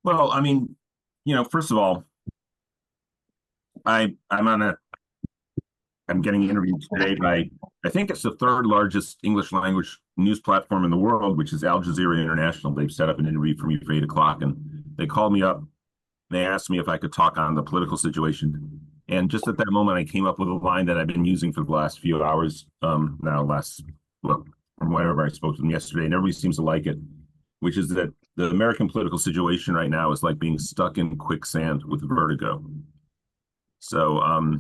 Well, I mean, first of all, I'm on a I'm getting interviewed today by I think it's the third largest English language news platform in the world, which is Al Jazeera International. They've set up an interview for me for 8 o'clock, and they called me up. They asked me if I could talk on the political situation, and just at that moment, I came up with a line that I've been using for the last few hours. Well, from whatever I spoke to them yesterday, and everybody seems to like it, which is that the American political situation right now is like being stuck in quicksand with vertigo. So,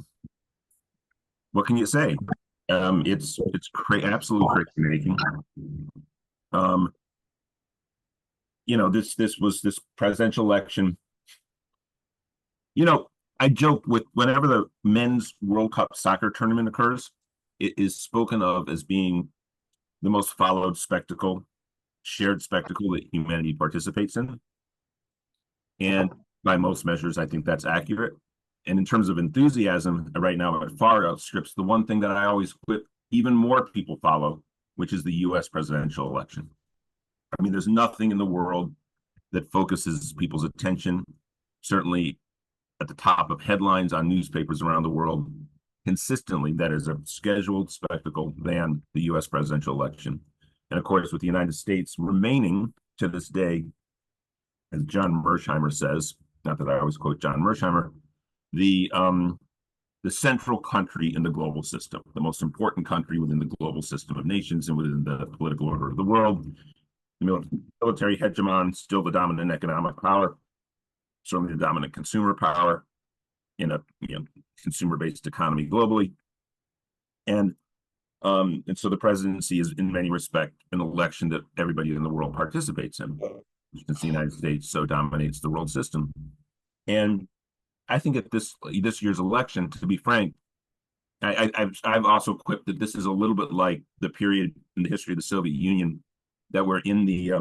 what can you say? It's absolutely crazy making. Um, this presidential election. You know, I joke with whenever the men's World Cup soccer tournament occurs, it is spoken of as being the most followed spectacle, shared spectacle that humanity participates in. And by most measures, I think that's accurate. And in terms of enthusiasm, right now it far outstrips the one thing that I always quit even more people follow, which is the US presidential election. I mean, there's nothing in the world that focuses people's attention, certainly at the top of headlines on newspapers around the world, consistently that is a scheduled spectacle than the US presidential election. And of course, with the United States remaining to this day, as John Mersheimer says, not that I always quote John Mersheimer, the the central country in the global system, the most important country within the global system of nations and within the political order of the world. The military hegemon, still the dominant economic power, certainly the dominant consumer power in a consumer-based economy globally. And so the presidency is in many respects an election that everybody in the world participates in, since the United States so dominates the world system. And I think at this year's election, to be frank, I've also quipped that this is a little bit like the period in the history of the Soviet Union that we're in the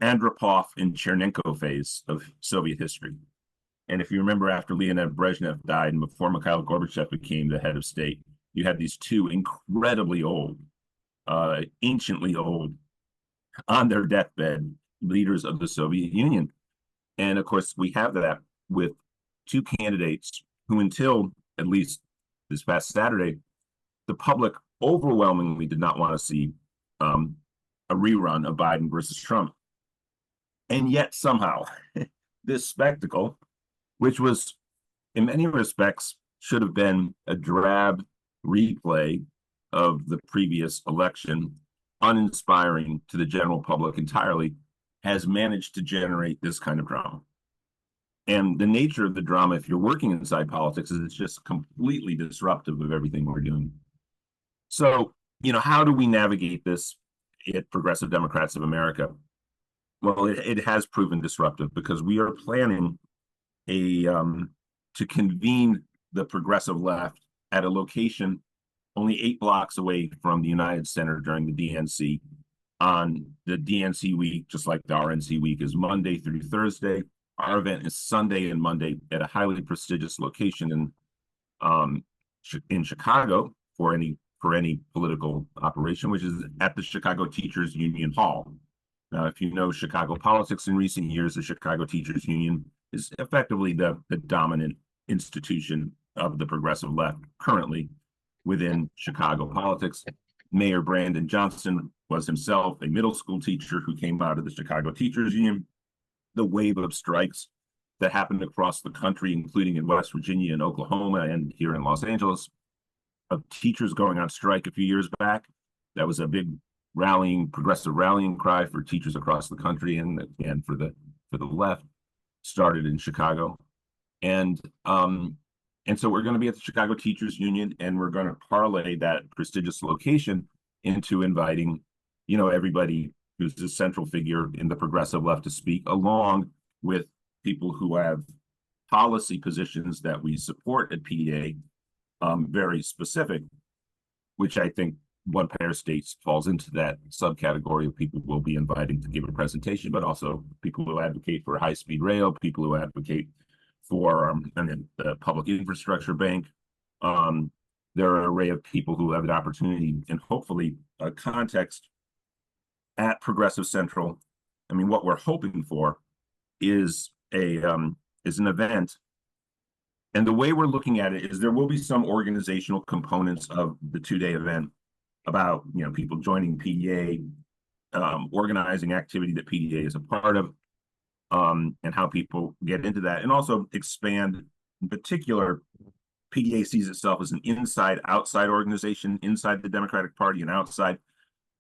Andropov and Chernenko phase of Soviet history. And if you remember, after Leonid Brezhnev died and before Mikhail Gorbachev became the head of state, you had these two incredibly old, anciently old, on their deathbed leaders of the Soviet Union. And of course, we have that with two candidates who, until at least this past Saturday, the public overwhelmingly did not want to see a rerun of Biden versus Trump. And yet somehow this spectacle, which was in many respects should have been a drab replay of the previous election, uninspiring to the general public entirely, has managed to generate this kind of drama. And the nature of the drama, if you're working inside politics, is it's just completely disruptive of everything we're doing. So, how do we navigate this at Progressive Democrats of America? Well, it has proven disruptive because we are planning to convene the progressive left at a location only 8 blocks away from the United Center during the DNC. On the DNC week, just like the RNC week, is Monday through Thursday. Our event is Sunday and Monday at a highly prestigious location in Chicago for any political operation, which is at the Chicago Teachers Union Hall. Now, if you know Chicago politics in recent years, the Chicago Teachers Union is effectively the dominant institution of the progressive left currently within Chicago politics. Mayor Brandon Johnson was himself a middle school teacher who came out of the Chicago Teachers Union. The wave of strikes that happened across the country, including in West Virginia and Oklahoma and here in Los Angeles, of teachers going on strike a few years back. That was a big progressive rallying cry for teachers across the country and for the left. Started in Chicago, and so we're going to be at the Chicago Teachers Union, and we're going to parlay that prestigious location into inviting, everybody who's a central figure in the progressive left to speak, along with people who have policy positions that we support at PDA, very specific, which I think one pair of states falls into that subcategory of people we'll be inviting to give a presentation, but also people who advocate for high-speed rail, people who advocate for the public infrastructure bank. There are an array of people who have an opportunity and hopefully a context at Progressive Central. I mean, what we're hoping for is is an event. And the way we're looking at it is there will be some organizational components of the 2-day event about people joining PDA, organizing activity that PDA is a part of, and how people get into that, and also expand. In particular, PDA sees itself as an inside-outside organization, inside the Democratic Party and outside,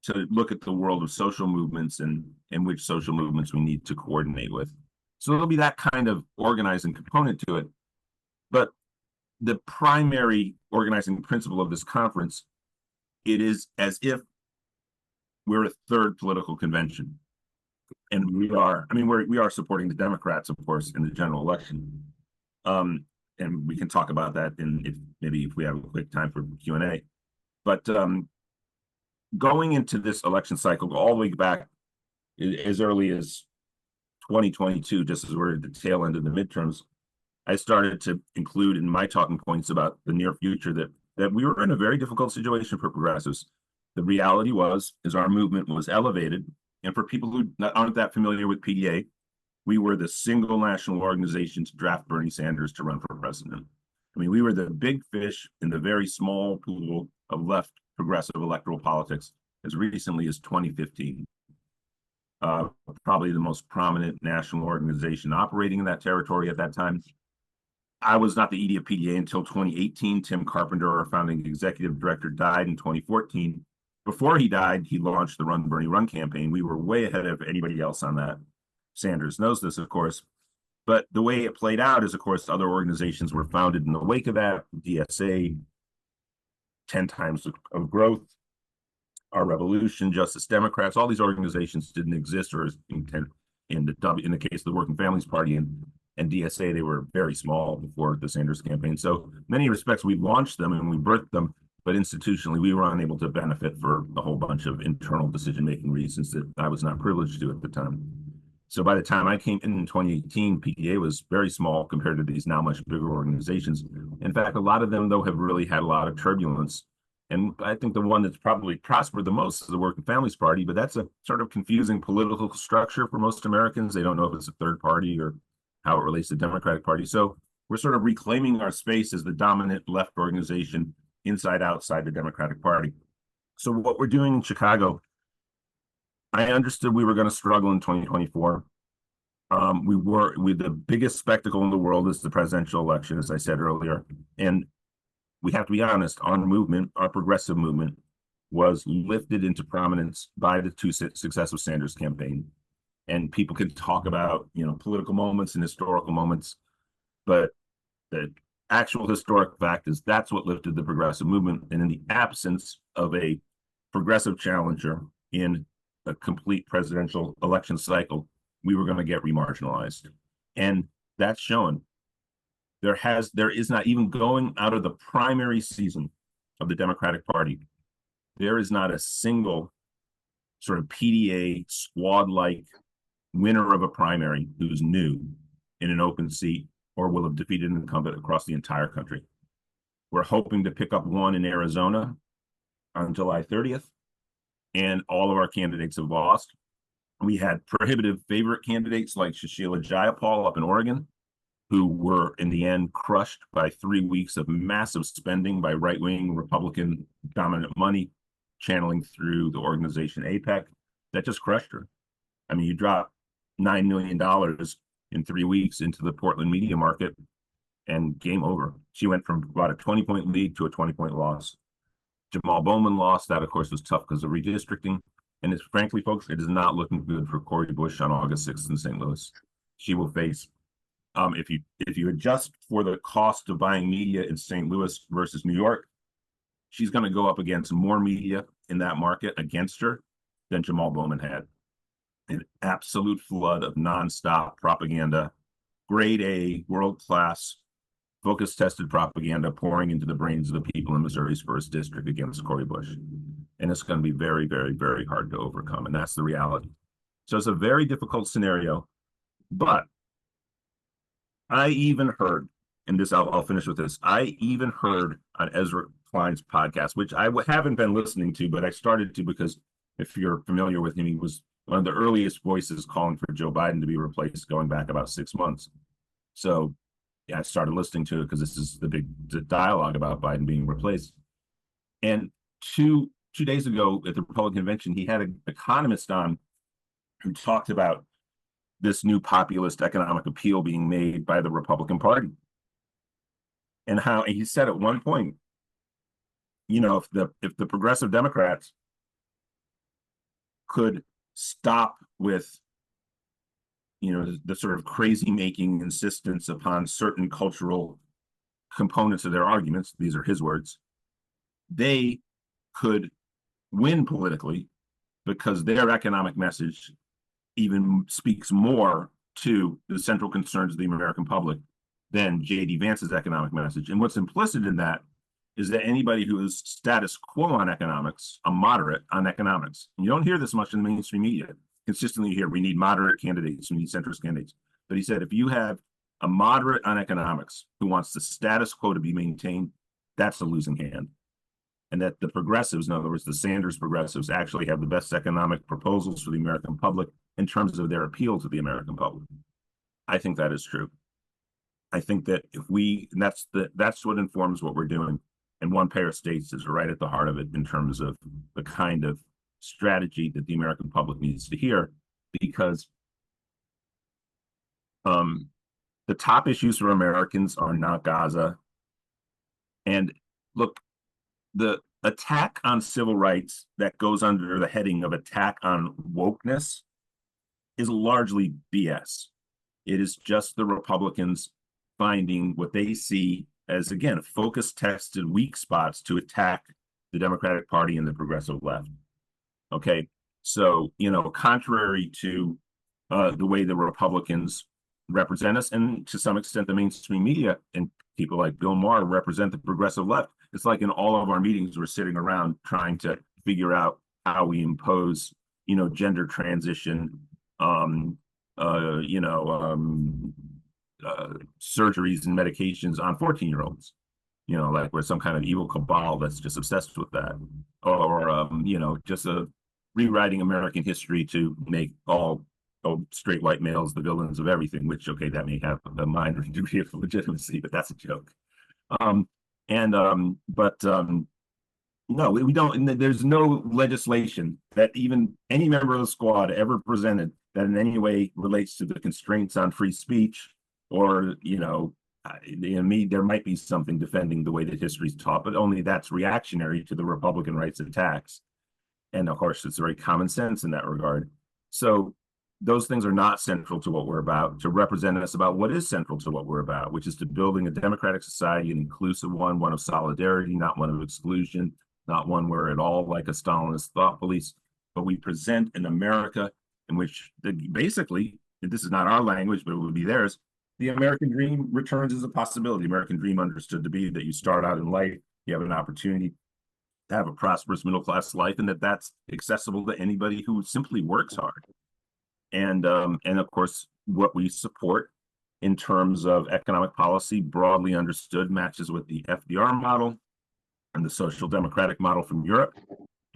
to look at the world of social movements and which social movements we need to coordinate with. So there'll be that kind of organizing component to it. But the primary organizing principle of this conference, it is as if we're a third political convention. And we are supporting the Democrats, of course, in the general election. And we can talk about that if we have a quick time for Q&A. But going into this election cycle, all the way back as early as 2022, just as we're at the tail end of the midterms, I started to include in my talking points about the near future that we were in a very difficult situation for progressives. The reality is our movement was elevated. And for people who aren't that familiar with PDA, we were the single national organization to draft Bernie Sanders to run for president. I mean, we were the big fish in the very small pool of left progressive electoral politics as recently as 2015. Probably the most prominent national organization operating in that territory at that time. I was not the ED of PDA until 2018. Tim Carpenter, our founding executive director, died in 2014. Before he died, he launched the Run Bernie Run campaign. We were way ahead of anybody else on that. Sanders knows this, of course. But the way it played out is, of course, other organizations were founded in the wake of that. DSA, 10 Times of Growth, Our Revolution, Justice Democrats, all these organizations didn't exist, or in the case of the Working Families Party and DSA, they were very small before the Sanders campaign. So in many respects, we launched them and we birthed them, but institutionally, we were unable to benefit for a whole bunch of internal decision-making reasons that I was not privileged to at the time. So by the time I came in 2018, PDA was very small compared to these now much bigger organizations. In fact, a lot of them, though, have really had a lot of turbulence. And I think the one that's probably prospered the most is the Working Families Party, but that's a sort of confusing political structure for most Americans. They don't know if it's a third party or how it relates to the Democratic Party. So we're sort of reclaiming our space as the dominant left organization outside the Democratic Party. So what we're doing in Chicago, I understood we were going to struggle in 2024. The biggest spectacle in the world is the presidential election, as I said earlier. And we have to be honest, our movement, our progressive movement, was lifted into prominence by the two successive Sanders campaign. And people can talk about, political moments and historical moments, but the actual historic fact is that's what lifted the progressive movement. And in the absence of a progressive challenger in a complete presidential election cycle, we were going to get remarginalized. And that's shown. There is not, even going out of the primary season of the Democratic Party, there is not a single sort of PDA squad-like winner of a primary who's new in an open seat or will have defeated an incumbent across the entire country. We're hoping to pick up one in Arizona on July 30th, and all of our candidates have lost. We had prohibitive favorite candidates like Sushila Jayapal up in Oregon, who were in the end crushed by 3 weeks of massive spending by right-wing Republican dominant money channeling through the organization APEC. That just crushed her. I mean, you drop $9 million in 3 weeks into the Portland media market and game over. She went from about a 20-point lead to a 20-point loss. Jamal Bowman lost. That, of course, was tough because of redistricting. And it's frankly, folks, it is not looking good for Cori Bush on August 6th in St. Louis. She will face, if you adjust for the cost of buying media in St. Louis versus New York, she's going to go up against more media in that market against her than Jamal Bowman had. An absolute flood of nonstop propaganda, grade A, world-class, focus-tested propaganda pouring into the brains of the people in Missouri's first district against Cori Bush. And it's going to be very, very, very hard to overcome. And that's the reality. So it's a very difficult scenario. But I even heard, and this I'll finish with this, I even heard on Ezra Klein's podcast, which I haven't been listening to, but I started to because if you're familiar with him, he was one of the earliest voices calling for Joe Biden to be replaced going back about 6 months. So yeah, I started listening to it because this is the big dialogue about Biden being replaced. And two days ago at the Republican convention, he had an economist on who talked about this new populist economic appeal being made by the Republican Party. And how he said at one point, if the progressive Democrats could stop with the sort of crazy making insistence upon certain cultural components of their arguments, these are his words, they could win politically because their economic message even speaks more to the central concerns of the American public than J.D. Vance's economic message. And what's implicit in that is that anybody who is status quo on economics, a moderate on economics, and you don't hear this much in the mainstream media, consistently you hear we need moderate candidates, we need centrist candidates. But he said if you have a moderate on economics who wants the status quo to be maintained, that's a losing hand. And that the progressives, in other words, the Sanders progressives, actually have the best economic proposals for the American public in terms of their appeal to the American public. I think that is true. I think that that's what informs what we're doing. And one pair of states is right at the heart of it in terms of the kind of strategy that the American public needs to hear, because the top issues for Americans are not Gaza. And look, the attack on civil rights that goes under the heading of attack on wokeness is largely BS. It is just the Republicans finding what they see as, again, focus tested weak spots to attack the Democratic Party and the progressive left. Okay, so, contrary to the way the Republicans represent us, and to some extent the mainstream media and people like Bill Maher represent the progressive left, it's like in all of our meetings, we're sitting around trying to figure out how we impose, gender transition, surgeries and medications on 14-year-olds, like we're some kind of evil cabal that's just obsessed with that, or just rewriting American history to make all straight white males the villains of everything, which, okay, that may have a minor degree of legitimacy, but that's a joke. No, we don't. There's no legislation that even any member of the squad ever presented that in any way relates to the constraints on free speech, or there might be something defending the way that history's taught, but only that's reactionary to the Republican rights attacks. And of course, it's very common sense in that regard. So those things are not central to what we're about. To represent us about what is central to what we're about, which is to building a democratic society, an inclusive one of solidarity, not one of exclusion, not one where it all like a Stalinist thought police, but we present an America in which basically, this is not our language, but it would be theirs, the American dream returns as a possibility. The American dream understood to be that you start out in life, you have an opportunity to have a prosperous middle-class life, and that's accessible to anybody who simply works hard. And of course, what we support in terms of economic policy, broadly understood, matches with the FDR model and the social democratic model from Europe.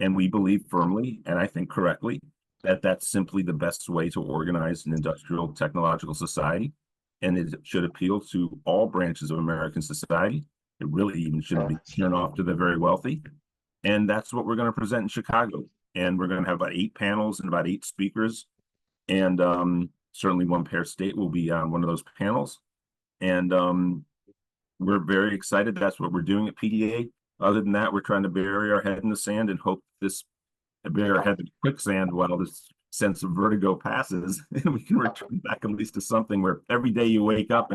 And we believe firmly, and I think correctly, that that's simply the best way to organize an industrial technological society. And it should appeal to all branches of American society. It really even shouldn't be turned off to the very wealthy. And that's what we're going to present in Chicago. And we're going to have about 8 panels and about 8 speakers. And certainly one pair state will be on one of those panels. And we're very excited. That's what we're doing at PDA. Other than that, we're trying to bury our head in the sand and hope bury our head in quicksand while this sense of vertigo passes, and we can return back at least to something where every day you wake up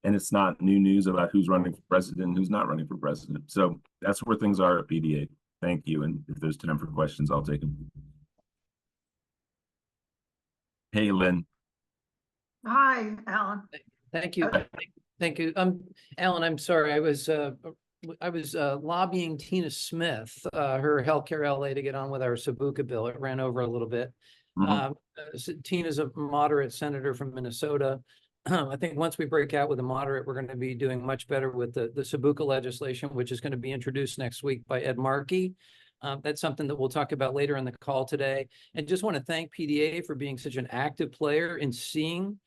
and it's not new news about who's running for president and who's not running for president. So that's where things are at PDA. Thank you. And if there's time for questions, I'll take them. Hey, Lynn. Hi, Alan. Thank you. Thank you. Alan, I'm sorry. I was lobbying Tina Smith, her Healthcare LA, to get on with our Sabuka bill. It ran over a little bit. Tina's a moderate senator from Minnesota. I think once we break out with a moderate, we're going to be doing much better with the Sabuka legislation, which is going to be introduced next week by Ed Markey. That's something that we'll talk about later in the call today. And just want to thank PDA for being such an active player in seeing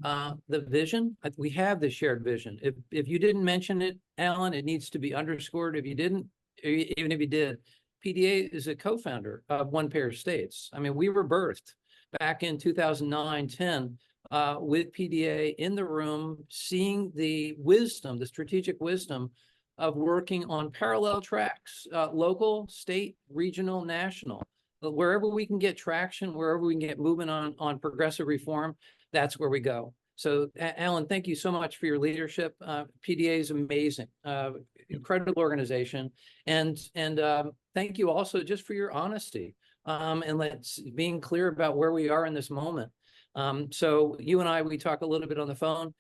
the vision. We have the shared vision. If you didn't mention it, Alan, it needs to be underscored. If you didn't, even if you did, PDA is a co-founder of One Pair of States. I mean, we were birthed back in 2009-10 with PDA in the room, seeing the wisdom, the strategic wisdom of working on parallel tracks, local, state, regional, national. Wherever we can get traction, wherever we can get movement on progressive reform, that's where we go. So, Alan, thank you so much for your leadership. PDA is amazing, incredible organization, and thank you also just for your honesty and being clear about where we are in this moment. So you and I, we talk a little bit on the phone.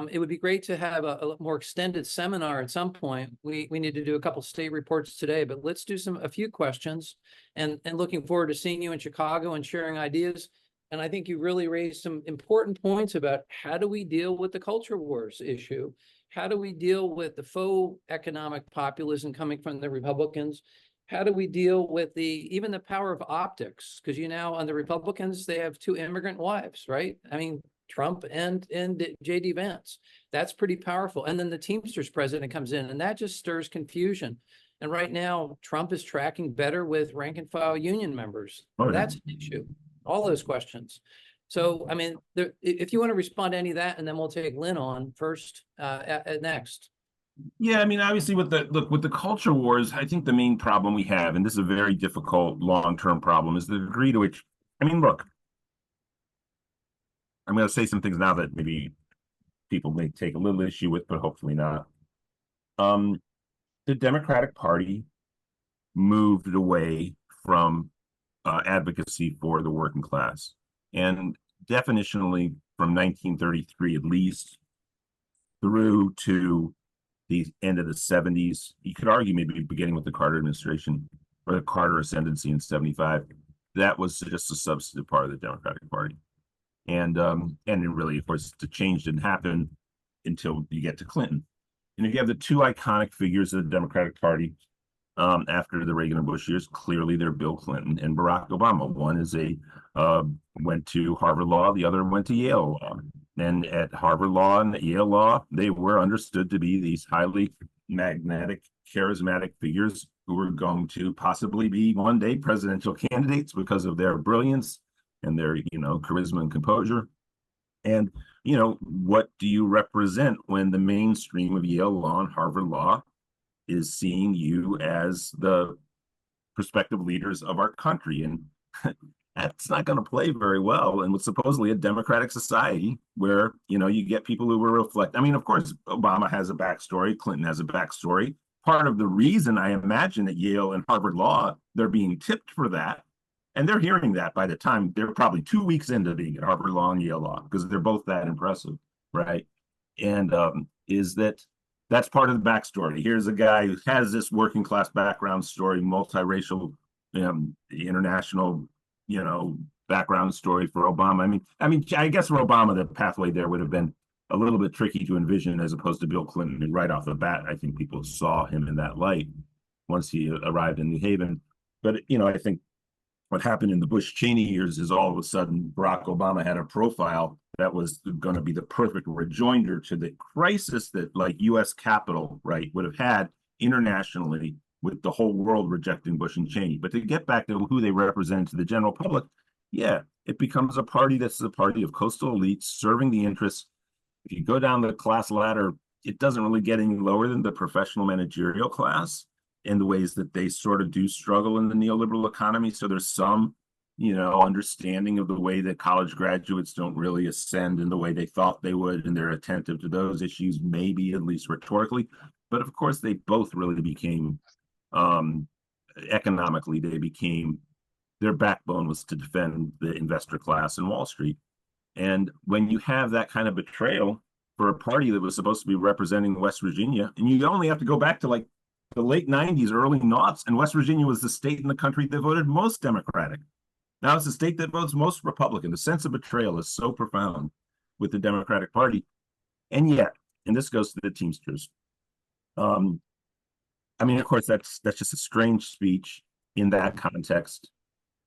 It would be great to have a more extended seminar at some point. We need to do a couple state reports today, but let's do a few questions and looking forward to seeing you in Chicago and sharing ideas. And I think you really raised some important points about how do we deal with the culture wars issue? How do we deal with the faux economic populism coming from the Republicans? How do we deal with even the power of optics? Because on the Republicans, they have two immigrant wives, right? I mean, Trump and J.D. Vance. That's pretty powerful. And then the Teamsters president comes in, and that just stirs confusion. And right now, Trump is tracking better with rank and file union members. Oh, yeah. That's an issue. All those questions. So, I mean, if you want to respond to any of that, and then we'll take Lynn on first, next. Yeah, I mean, obviously with the culture wars, I think the main problem we have, and this is a very difficult long-term problem, is the degree to which, I mean, look, I'm going to say some things now that maybe people may take a little issue with, but hopefully not. The Democratic Party moved away from advocacy for the working class, and definitionally from 1933 at least through to the end of the 70s. You could argue maybe beginning with the Carter administration or the Carter ascendancy in 75. That was just a substantive part of the Democratic Party. And it really, of course, the change didn't happen until you get to Clinton. And if you have the two iconic figures of the Democratic Party after the Reagan and Bush years, clearly they're Bill Clinton and Barack Obama. One is went to Harvard Law, the other went to Yale Law. And at Harvard Law and Yale Law, they were understood to be these highly magnetic, charismatic figures who were going to possibly be one day presidential candidates because of their brilliance and their, charisma and composure. And, what do you represent when the mainstream of Yale Law and Harvard Law is seeing you as the prospective leaders of our country? And that's not going to play very well in what's supposedly a democratic society where, you get people who will reflect. I mean, of course, Obama has a backstory. Clinton has a backstory. Part of the reason I imagine at Yale and Harvard Law, they're being tipped for that. And they're hearing that by the time they're probably 2 weeks into being at Harvard Law and Yale Law, because they're both that impressive, right? And is that's part of the backstory. Here's a guy who has this working class background story, multiracial, international, background story for Obama. I mean, I guess for Obama, the pathway there would have been a little bit tricky to envision as opposed to Bill Clinton. And right off the bat, I think people saw him in that light once he arrived in New Haven. But, I think what happened in the Bush-Cheney years is all of a sudden Barack Obama had a profile that was going to be the perfect rejoinder to the crisis that like U.S. Capitol, right, would have had internationally with the whole world rejecting Bush and Cheney. But to get back to who they represent to the general public, yeah, it becomes a party that's a party of coastal elites serving the interests. If you go down the class ladder, it doesn't really get any lower than the professional managerial class in the ways that they sort of do struggle in the neoliberal economy. So there's some, understanding of the way that college graduates don't really ascend in the way they thought they would, and they're attentive to those issues, maybe at least rhetorically. But of course, they both really became, economically, their backbone was to defend the investor class in Wall Street. And when you have that kind of betrayal for a party that was supposed to be representing West Virginia, and you only have to go back to like the late 90s, early noughts, and West Virginia was the state in the country that voted most Democratic. Now it's the state that votes most Republican. The sense of betrayal is so profound with the Democratic Party. And yet, and this goes to the Teamsters. I mean, of course, that's just a strange speech. in that context,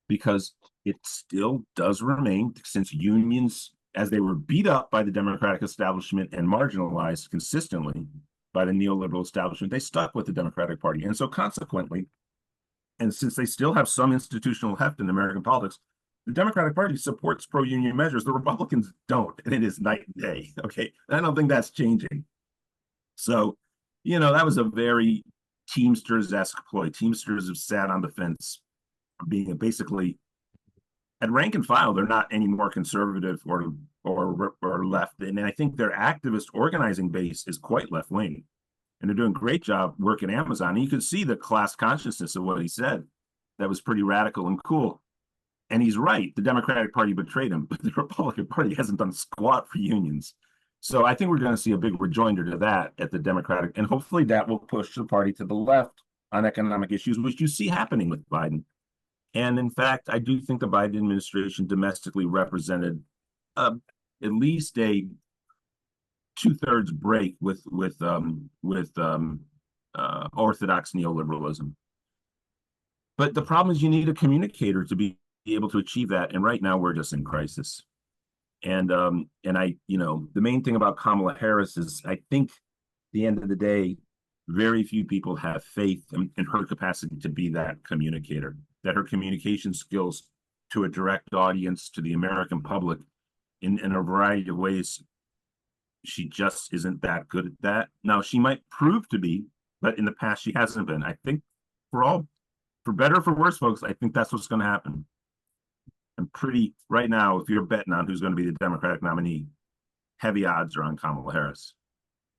because it still does remain, since unions, as they were beat up by the Democratic establishment and marginalized consistently by the neoliberal establishment, they stuck with the Democratic Party. And so consequently, and since they still have some institutional heft in American politics, the Democratic Party supports pro-union measures. The Republicans don't, and it is night and day. Okay, I don't think that's changing. So, that was a very Teamsters-esque ploy. Teamsters have sat on the fence, being basically at rank and file. They're not any more conservative or left, and I think their activist organizing base is quite left wing, and they're doing a great job working Amazon. And you can see the class consciousness of what he said. That was pretty radical and cool. And he's right. The Democratic Party betrayed him, but the Republican Party hasn't done squat for unions. So I think we're going to see a big rejoinder to that at the Democratic, and hopefully that will push the party to the left on economic issues, which you see happening with Biden. And in fact, I do think the Biden administration domestically represented at least a 2/3 break with orthodox neoliberalism. But the problem is you need a communicator to be able to achieve that. And right now we're just in crisis. And I, the main thing about Kamala Harris is, I think, at the end of the day, very few people have faith in her capacity to be that communicator, that her communication skills to a direct audience, to the American public, in a variety of ways, she just isn't that good at that. Now, she might prove to be, but in the past, she hasn't been. I think for better or for worse, folks, I think that's what's going to happen. Right now, if you're betting on who's going to be the Democratic nominee, heavy odds are on Kamala Harris.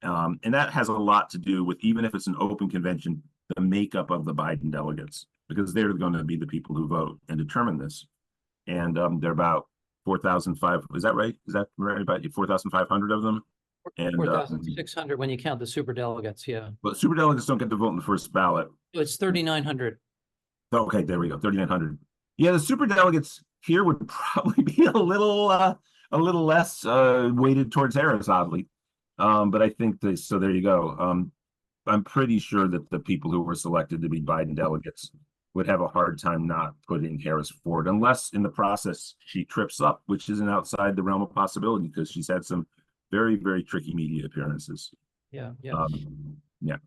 And that has a lot to do with, even if it's an open convention, the makeup of the Biden delegates, because they're going to be the people who vote and determine this. And they're about 4,500. Is that right? Is that right? About 4,500 of them? And 4,600 when you count the super delegates. Yeah. But super delegates don't get to vote in the first ballot. It's 3,900. Okay, there we go. 3,900. Yeah, the super delegates here would probably be a little less weighted towards Harris, oddly. But I think so there you go. I'm pretty sure that the people who were selected to be Biden delegates would have a hard time not putting Harris forward, unless in the process she trips up, which isn't outside the realm of possibility, because she's had some very, very tricky media appearances. Yeah. Yeah.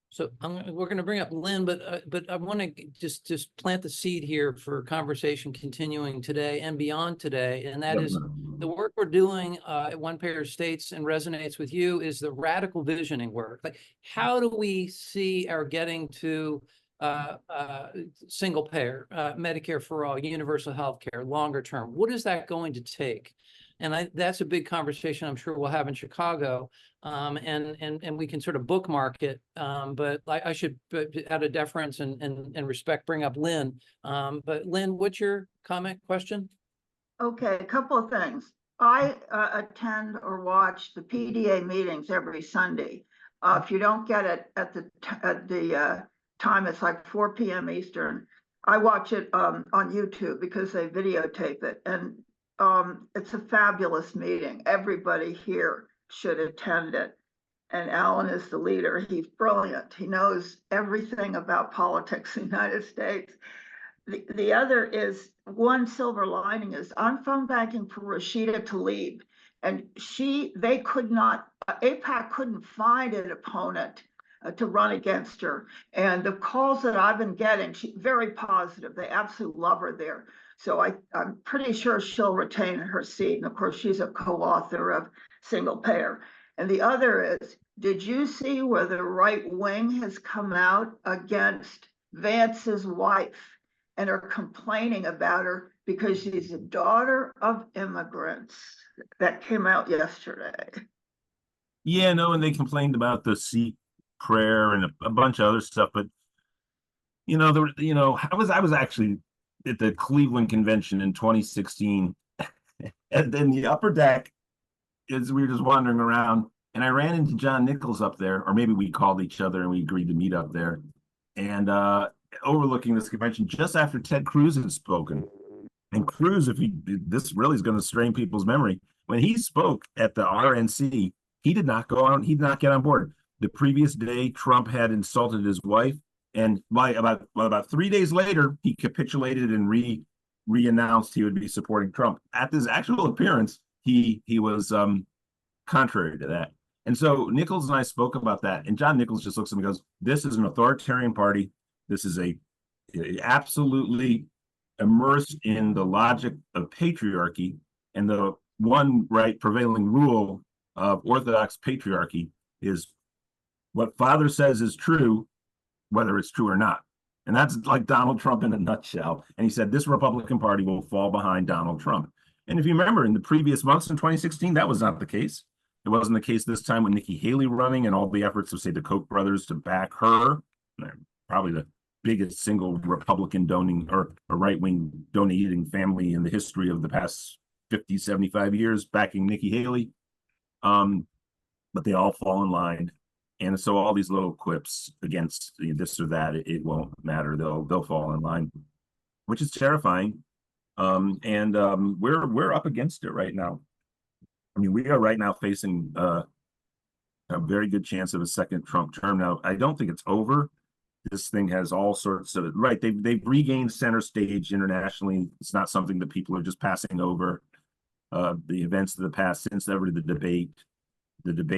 So we're going to bring up Lynn, but I want to just plant the seed here for conversation continuing today and beyond today, and that is the work we're doing at One Payer States and resonates with you is the radical visioning work. Like, how do we see our getting to single payer, Medicare for all, universal health care, longer term? What is that going to take? And that's a big conversation I'm sure we'll have in Chicago, and we can sort of bookmark it. But I should, out of deference and respect, bring up Lynn. But Lynn, what's your comment, question? Okay, a couple of things. I attend or watch the PDA meetings every Sunday. If you don't get it at the time, it's like 4 p.m. Eastern. I watch it on YouTube because they videotape it, and it's a fabulous meeting. Everybody here should attend it. And Alan is the leader. He's brilliant. He knows everything about politics in the United States. The other is, one silver lining is, I'm phone banking for Rashida Tlaib, and they could not, AIPAC couldn't find an opponent to run against her. And the calls that I've been getting, she's very positive. They absolutely love her there. So I'm pretty sure she'll retain her seat. And of course, she's a co-author of Single Payer. And the other is, did you see where the right wing has come out against Vance's wife and are complaining about her because she's a daughter of immigrants? That came out yesterday. Yeah, no, and they complained about the seat prayer and a bunch of other stuff. But I was actually at the Cleveland convention in 2016, and then the upper deck is, we were just wandering around, and I ran into John Nichols up there, or maybe we called each other and we agreed to meet up there, and overlooking this convention just after Ted Cruz had spoken. And Cruz, this really is going to strain people's memory, when he spoke at the RNC, he did not get on board. The previous day, Trump had insulted his wife. And by about 3 days later, he capitulated and re-announced he would be supporting Trump. At his actual appearance, he was contrary to that. And so Nichols and I spoke about that, and John Nichols just looks at me and goes, "This is an authoritarian party. This is a absolutely immersed in the logic of patriarchy, and the one prevailing rule of Orthodox patriarchy is what father says is true, whether it's true or not." And that's like Donald Trump in a nutshell. And he said this Republican Party will fall behind Donald Trump. And if you remember, in the previous months in 2016, that was not the case. It wasn't the case this time with Nikki Haley running and all the efforts of, say, the Koch brothers to back her. Probably the biggest single Republican donating or a right-wing donating family in the history of the past 50, 75 years backing Nikki Haley. But they all fall in line. And so all these little quips against this or that, it won't matter. They'll fall in line, which is terrifying. We're up against it right now. I mean, we are right now facing a very good chance of a second Trump term. Now, I don't think it's over. This thing has all sorts of they've regained center stage internationally. It's not something that people are just passing over. The events of the past, since ever the debate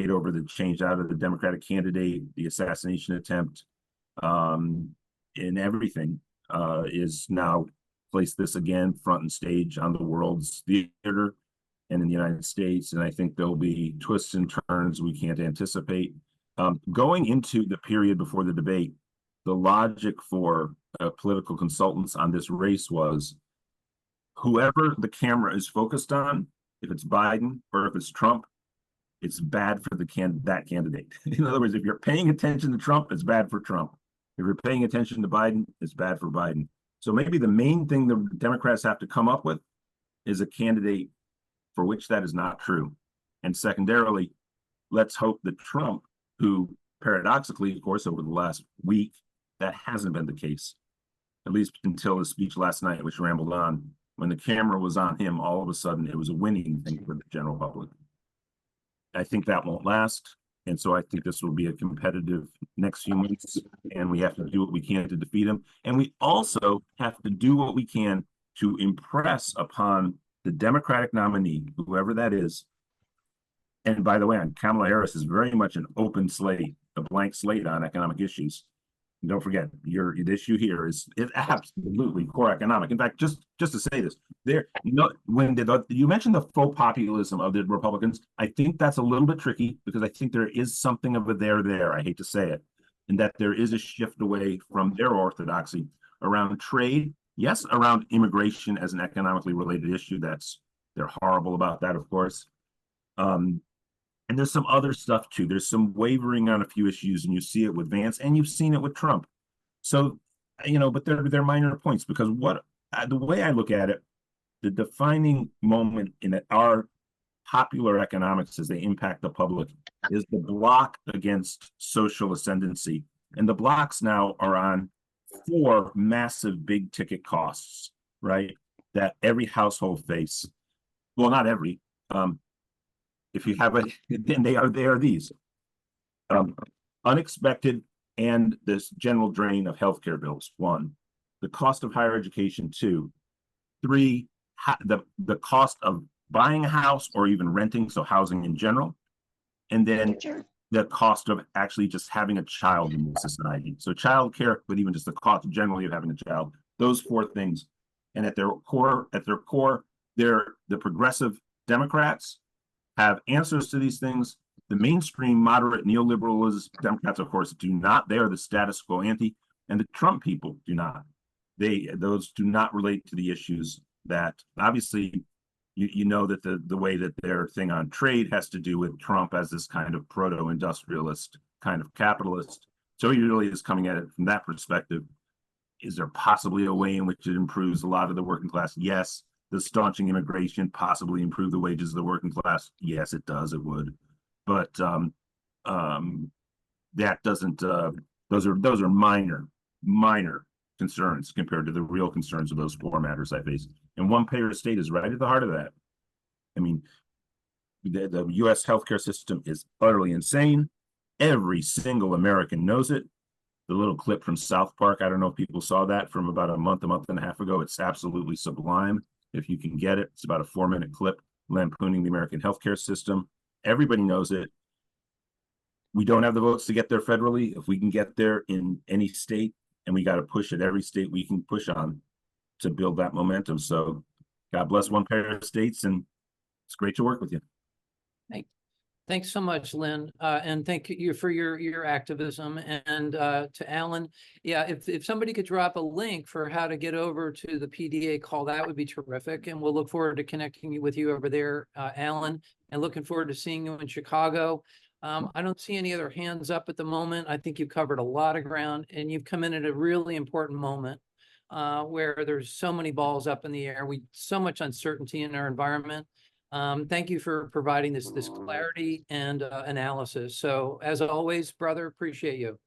over the change out of the Democratic candidate, the assassination attempt, and everything is now placed this again front and stage on the world's theater and in the United States. And I think there'll be twists and turns we can't anticipate. Going into the period before the debate, the logic for political consultants on this race was whoever the camera is focused on, if it's Biden or if it's Trump, it's bad for that candidate. In other words, if you're paying attention to Trump, it's bad for Trump. If you're paying attention to Biden, it's bad for Biden. So maybe the main thing the Democrats have to come up with is a candidate for which that is not true. And secondarily, let's hope that Trump, who paradoxically, of course, over the last week, that hasn't been the case, at least until his speech last night, which rambled on. When the camera was on him, all of a sudden, it was a winning thing for the general public. I think that won't last. And so I think this will be a competitive next few months, and we have to do what we can to defeat him. And we also have to do what we can to impress upon the Democratic nominee, whoever that is. And by the way, Kamala Harris is very much an open slate, a blank slate on economic issues. And don't forget, the issue here is absolutely core economic. In fact, just to say this, you mentioned the faux populism of the Republicans, I think that's a little bit tricky because I think there is something of a there. I hate to say it, and that there is a shift away from their orthodoxy around trade. Yes, around immigration as an economically related issue. They're horrible about that, of course. And there's some other stuff too. There's some wavering on a few issues, and you see it with Vance, and you've seen it with Trump. So, but they're minor points because the way I look at it, the defining moment in our popular economics as they impact the public is the block against social ascendancy, and the blocks now are on 4 massive big ticket costs, right? That every household face. Well, not every. If you have then they are these unexpected and this general drain of healthcare bills. 1, the cost of higher education. 2, 3, the cost of buying a house or even renting, so housing in general, and then the cost of actually just having a child in the society. So childcare, but even just the cost generally of having a child. Those 4 things, and at their core, they're the progressive Democrats have answers to these things. The mainstream moderate neoliberalism Democrats, of course, do not. They are the status quo ante, and the Trump people do not. Those do not relate to the issues that obviously you know that the way that their thing on trade has to do with Trump as this kind of proto-industrialist kind of capitalist. So he really is coming at it from that perspective. Is there possibly a way in which it improves a lot of the working class? Yes. Does staunching immigration possibly improve the wages of the working class? Yes, it does. It would, but that doesn't. Those are minor concerns compared to the real concerns of those 4 matters I face. And one-payer state is right at the heart of that. I mean, the U.S. healthcare system is utterly insane. Every single American knows it. the little clip from South Park. I don't know if people saw that from about a month and a half ago. It's absolutely sublime. If you can get it, it's about a 4-minute clip lampooning the American healthcare system. Everybody knows it. We don't have the votes to get there federally. If we can get there in any state, and we got to push at every state we can push on to build that momentum. So God bless one pair of states, and it's great to work with you. Thanks so much, Lynn, and thank you for your activism. And to Alan, yeah, if somebody could drop a link for how to get over to the PDA call, that would be terrific. And we'll look forward to connecting with you over there, Alan, and looking forward to seeing you in Chicago. I don't see any other hands up at the moment. I think you've covered a lot of ground, and you've come in at a really important moment where there's so many balls up in the air. So much uncertainty in our environment. Thank you for providing this clarity and analysis. So as always, brother, appreciate you.